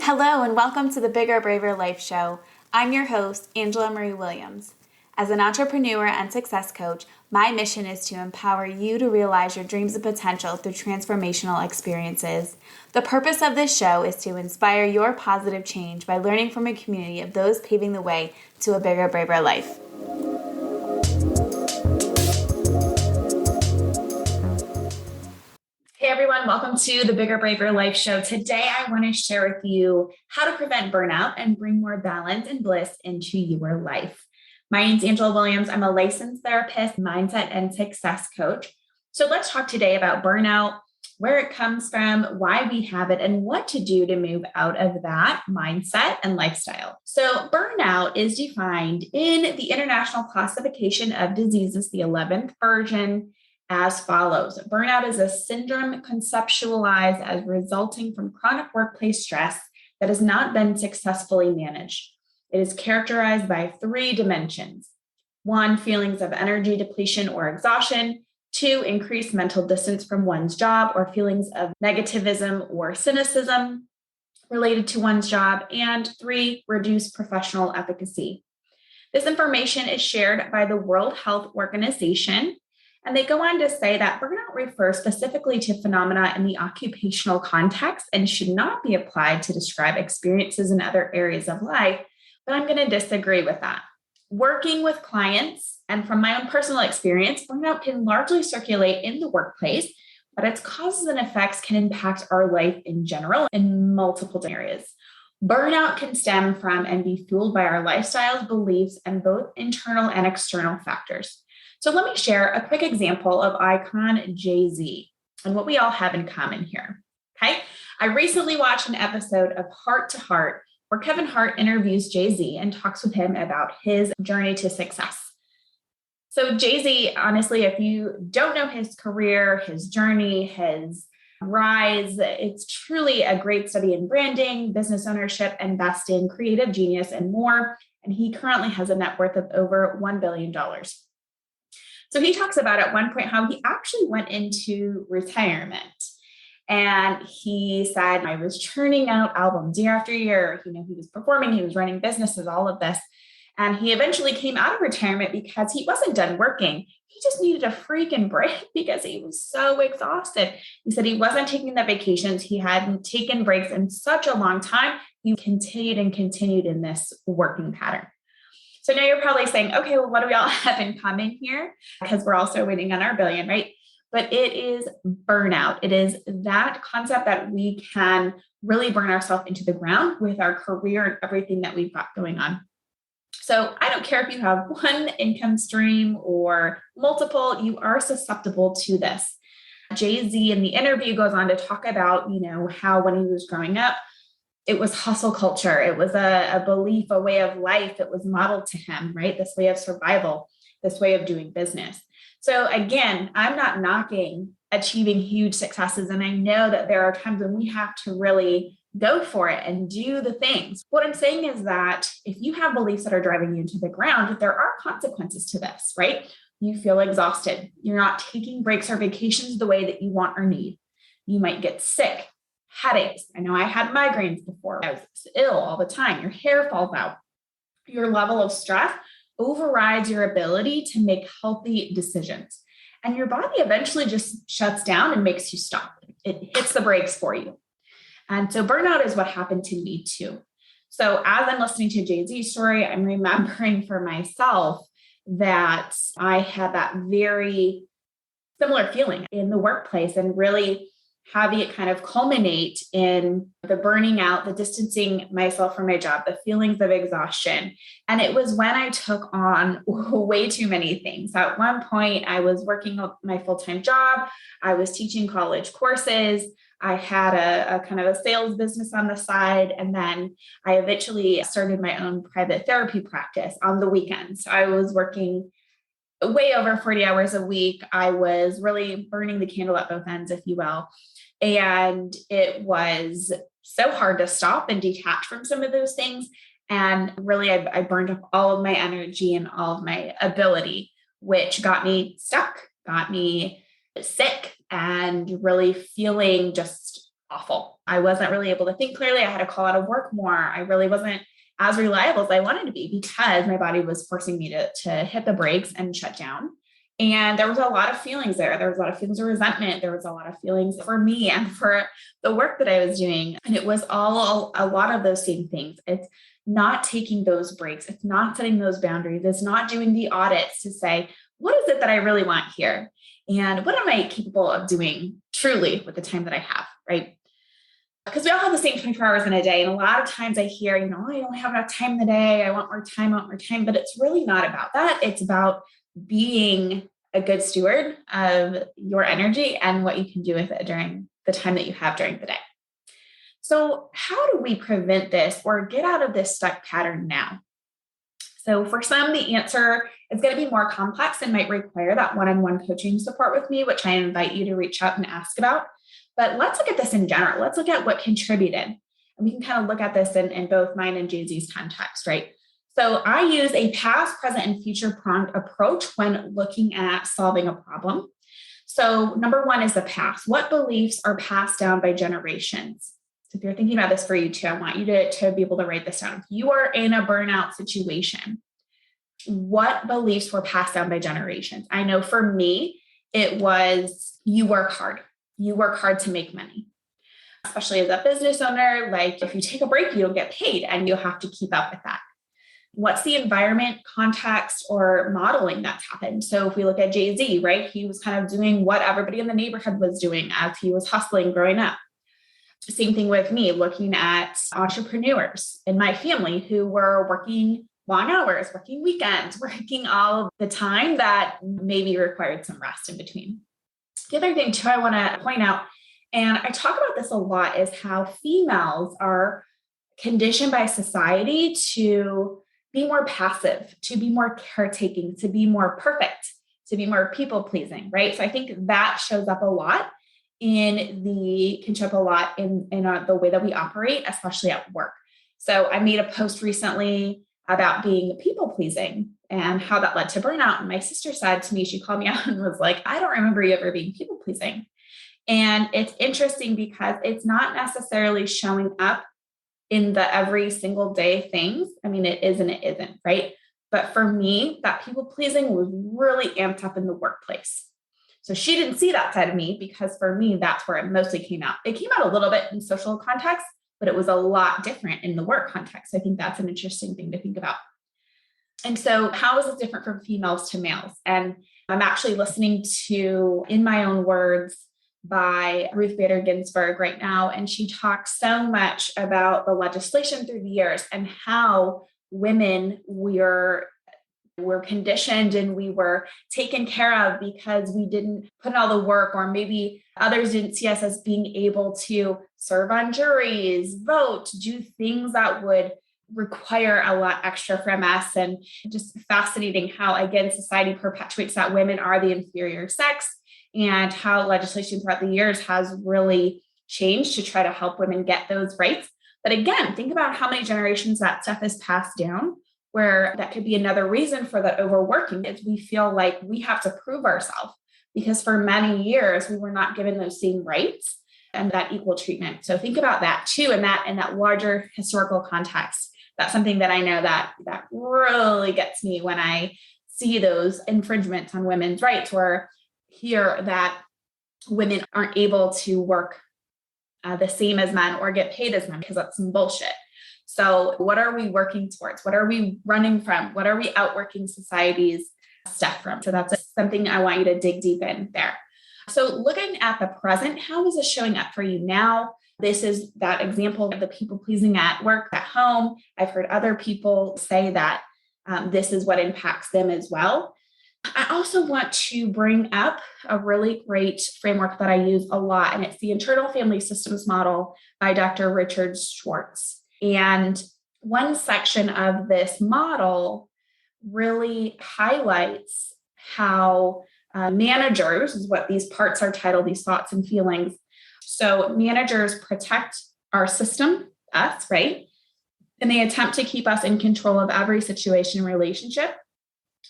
Hello and welcome to the Bigger, Braver Life Show. I'm your host, Angela Marie Williams. As an entrepreneur and success coach, my mission is to empower you to realize your dreams and potential through transformational experiences. The purpose of this show is to inspire your positive change by learning from a community of those paving the way to a bigger, braver life. Hey everyone, welcome to the Bigger, Braver Life Show. Today I want to share with you how to prevent burnout and bring more balance and bliss into your life. My name is Angela Williams. I'm a licensed therapist, mindset, and success coach. So let's talk today about burnout, where it comes from, why we have it, and what to do to move out of that mindset and lifestyle. So burnout is defined in the International Classification of Diseases, the 11th version, as follows. Burnout is a syndrome conceptualized as resulting from chronic workplace stress that has not been successfully managed. It is characterized by three dimensions. 1, feelings of energy depletion or exhaustion. 2, increased mental distance from one's job or feelings of negativism or cynicism related to one's job. And 3, reduced professional efficacy. This information is shared by the World Health Organization. And they go on to say that burnout refers specifically to phenomena in the occupational context and should not be applied to describe experiences in other areas of life. But I'm going to disagree with that. Working with clients and from my own personal experience, burnout can largely circulate in the workplace, but its causes and effects can impact our life in general in multiple areas. Burnout can stem from and be fueled by our lifestyles, beliefs, and both internal and external factors. So let me share a quick example of icon Jay-Z and what we all have in common here. Okay. I recently watched an episode of Heart to Heart where Kevin Hart interviews Jay-Z and talks with him about his journey to success. So Jay-Z, honestly, if you don't know his career, his journey, his rise, it's truly a great study in branding, business ownership, investing, creative genius, and more. And he currently has a net worth of over $1 billion. So he talks about at one point how he actually went into retirement. And he said, I was churning out albums year after year. He was performing, he was running businesses, all of this. And he eventually came out of retirement because he wasn't done working. He just needed a freaking break because he was so exhausted. He said he wasn't taking the vacations. He hadn't taken breaks in such a long time. He continued in this working pattern. So now you're probably saying, okay, well, what do we all have in common here? Because we're also waiting on our billion, right? But it is burnout. It is that concept that we can really burn ourselves into the ground with our career and everything that we've got going on. So I don't care if you have one income stream or multiple, you are susceptible to this. Jay-Z in the interview goes on to talk about, how when he was growing up, it was hustle culture. It was a belief, a way of life. It was modeled to him, right? This way of survival, this way of doing business. So again, I'm not knocking achieving huge successes. And I know that there are times when we have to really go for it and do the things. What I'm saying is that if you have beliefs that are driving you to the ground, there are consequences to this, right? You feel exhausted. You're not taking breaks or vacations the way that you want or need. You might get sick. Headaches. I know I had migraines before. I was ill all the time. Your hair falls out. Your level of stress overrides your ability to make healthy decisions. And your body eventually just shuts down and makes you stop. It hits the brakes for you. And so burnout is what happened to me too. So as I'm listening to Jay-Z's story, I'm remembering for myself that I had that very similar feeling in the workplace and really having it kind of culminate in the burning out, the distancing myself from my job, the feelings of exhaustion. And it was when I took on way too many things. At one point, I was working my full-time job. I was teaching college courses. I had a kind of a sales business on the side. And then I eventually started my own private therapy practice on the weekends. So I was working way over 40 hours a week. I was really burning the candle at both ends, if you will. And it was so hard to stop and detach from some of those things. And really, I burned up all of my energy and all of my ability, which got me stuck, got me sick, and really feeling just awful. I wasn't really able to think clearly. I had to call out of work more. I really wasn't as reliable as I wanted to be because my body was forcing me to hit the brakes and shut down. And there was a lot of feelings there. There was a lot of feelings of resentment. There was a lot of feelings for me and for the work that I was doing. And it was all a lot of those same things. It's not taking those breaks. It's not setting those boundaries. It's not doing the audits to say, what is it that I really want here? And what am I capable of doing truly with the time that I have, right? Because we all have the same 24 hours in a day. And a lot of times I hear, I don't have enough time in the day. I want more time. But it's really not about that. It's about being a good steward of your energy and what you can do with it during the time that you have during the day. So how do we prevent this or get out of this stuck pattern now? So for some, the answer is going to be more complex and might require that one-on-one coaching support with me, which I invite you to reach out and ask about. But let's look at this in general. Let's look at what contributed. And we can kind of look at this in both mine and Jay-Z's context, right? So I use a past, present, and future pronged approach when looking at solving a problem. So number one is the past. What beliefs are passed down by generations? So if you're thinking about this for you too, I want you to be able to write this down. If you are in a burnout situation, what beliefs were passed down by generations? I know for me, it was you work hard. You work hard to make money. Especially as a business owner, like if you take a break, you don't get paid and you have to keep up with that. What's the environment, context, or modeling that's happened? So if we look at Jay-Z, right, he was kind of doing what everybody in the neighborhood was doing as he was hustling growing up. Same thing with me, looking at entrepreneurs in my family who were working long hours, working weekends, working all of the time that maybe required some rest in between. The other thing too I want to point out, and I talk about this a lot, is how females are conditioned by society to be more passive, to be more caretaking, to be more perfect, to be more people-pleasing, right? So I think that shows up a lot in the way that we operate, especially at work. So I made a post recently about being people-pleasing and how that led to burnout. And my sister said to me, she called me out and was like, I don't remember you ever being people-pleasing. And it's interesting because it's not necessarily showing up in the every single day things. I mean, it is and it isn't, right? But for me, that people pleasing was really amped up in the workplace. So she didn't see that side of me because for me, that's where it mostly came out. It came out a little bit in social context, but it was a lot different in the work context. I think that's an interesting thing to think about. And so how is it different from females to males? And I'm actually listening to In My Own Words by Ruth Bader Ginsburg right now. And she talks so much about the legislation through the years and how women were conditioned and we were taken care of because we didn't put in all the work, or maybe others didn't see us as being able to serve on juries, vote, do things that would require a lot extra from us. And just fascinating how, again, society perpetuates that women are the inferior sex, and how legislation throughout the years has really changed to try to help women get those rights. But again, think about how many generations that stuff is passed down, where that could be another reason for that overworking is we feel like we have to prove ourselves because for many years we were not given those same rights and that equal treatment. So think about that too, in that larger historical context. That's something that I know that really gets me when I see those infringements on women's rights, or hear that women aren't able to work the same as men or get paid as men, because that's some bullshit. So what are we working towards? What are we running from? What are we outworking society's stuff from? So that's something I want you to dig deep in there. So looking at the present, how is this showing up for you now? This is that example of the people pleasing at work, at home. I've heard other people say that this is what impacts them as well. I also want to bring up a really great framework that I use a lot, and it's the Internal Family Systems Model by Dr. Richard Schwartz. And one section of this model really highlights how managers, is what these parts are titled, these thoughts and feelings. So managers protect our system, us, right? And they attempt to keep us in control of every situation and relationship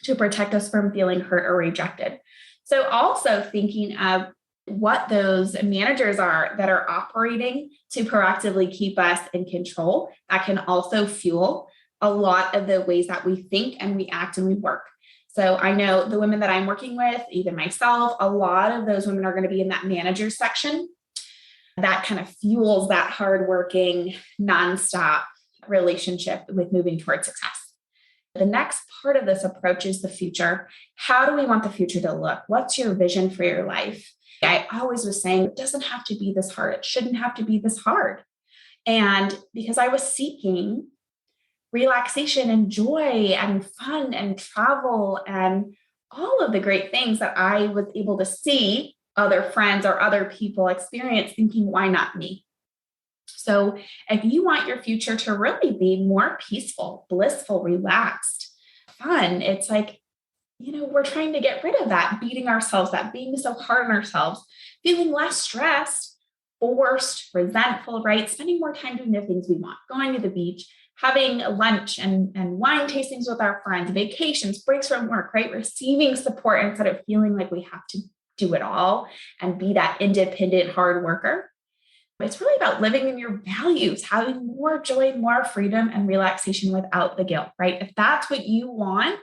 to protect us from feeling hurt or rejected. So also thinking of what those managers are that are operating to proactively keep us in control. That can also fuel a lot of the ways that we think and we act and we work. So I know the women that I'm working with, even myself, a lot of those women are going to be in that manager section. That kind of fuels that hardworking, nonstop relationship with moving towards success. The next part of this approach is the future. How do we want the future to look? What's your vision for your life? I always was saying, it doesn't have to be this hard. It shouldn't have to be this hard. And because I was seeking relaxation and joy and fun and travel and all of the great things that I was able to see other friends or other people experience, thinking, why not me? So if you want your future to really be more peaceful, blissful, relaxed, fun, it's like, we're trying to get rid of that, beating ourselves up, being so hard on ourselves, feeling less stressed, forced, resentful, right? Spending more time doing the things we want, going to the beach, having lunch and wine tastings with our friends, vacations, breaks from work, right? Receiving support instead of feeling like we have to do it all and be that independent hard worker. It's really about living in your values, having more joy, more freedom, and relaxation without the guilt, right? If that's what you want,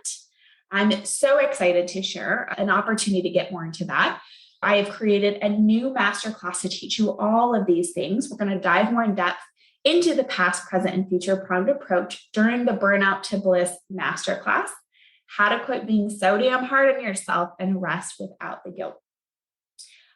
I'm so excited to share an opportunity to get more into that. I have created a new masterclass to teach you all of these things. We're going to dive more in depth into the past, present, and future pronged approach during the Burnout to Bliss masterclass. How to quit being so damn hard on yourself and rest without the guilt.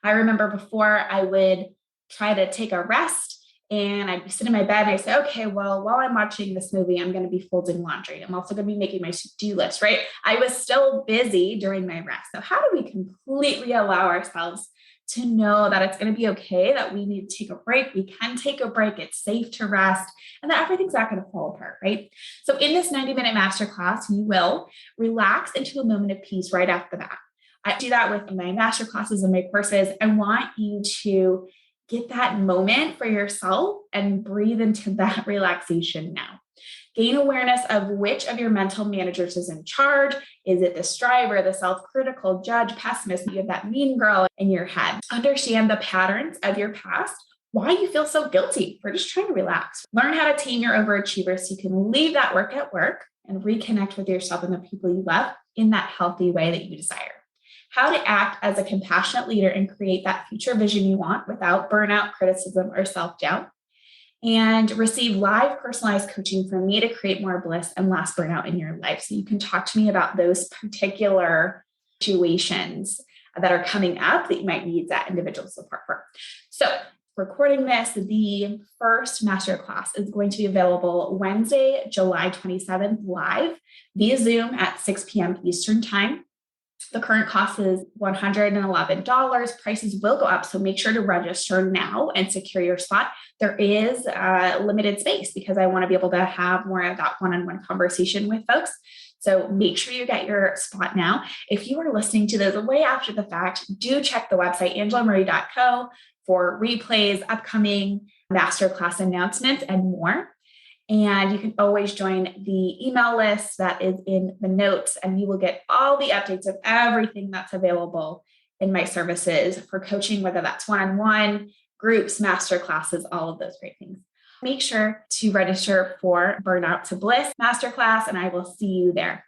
I remember before I would try to take a rest and I'd sit in my bed and I say, okay, well, while I'm watching this movie, I'm going to be folding laundry. I'm also going to be making my to-do list, right? I was still busy during my rest. So how do we completely allow ourselves to know that it's going to be okay, that we need to take a break? We can take a break. It's safe to rest and that everything's not going to fall apart, right? So in this 90-minute masterclass, you will relax into a moment of peace right off the bat. I do that with my masterclasses and my courses. I want you to get that moment for yourself and breathe into that relaxation now. Gain awareness of which of your mental managers is in charge. Is it the striver, the self-critical, judge, pessimist? You have that mean girl in your head. Understand the patterns of your past, why you feel so guilty for just trying to relax. Learn how to tame your overachiever so you can leave that work at work and reconnect with yourself and the people you love in that healthy way that you desire. How to act as a compassionate leader and create that future vision you want without burnout, criticism, or self-doubt. And receive live personalized coaching from me to create more bliss and less burnout in your life. So you can talk to me about those particular situations that are coming up that you might need that individual support for. So recording this, the first masterclass is going to be available Wednesday, July 27th, live via Zoom at 6 p.m. Eastern Time. The current cost is $111. Prices will go up, so make sure to register now and secure your spot. There is limited space because I want to be able to have more of that one-on-one conversation with folks. So make sure you get your spot now. If you are listening to this way after the fact, do check the website, angelamarie.co, for replays, upcoming masterclass announcements, and more. And you can always join the email list that is in the notes, and you will get all the updates of everything that's available in my services for coaching, whether that's one-on-one, groups, masterclasses, all of those great things. Make sure to register for Burnout to Bliss masterclass, and I will see you there.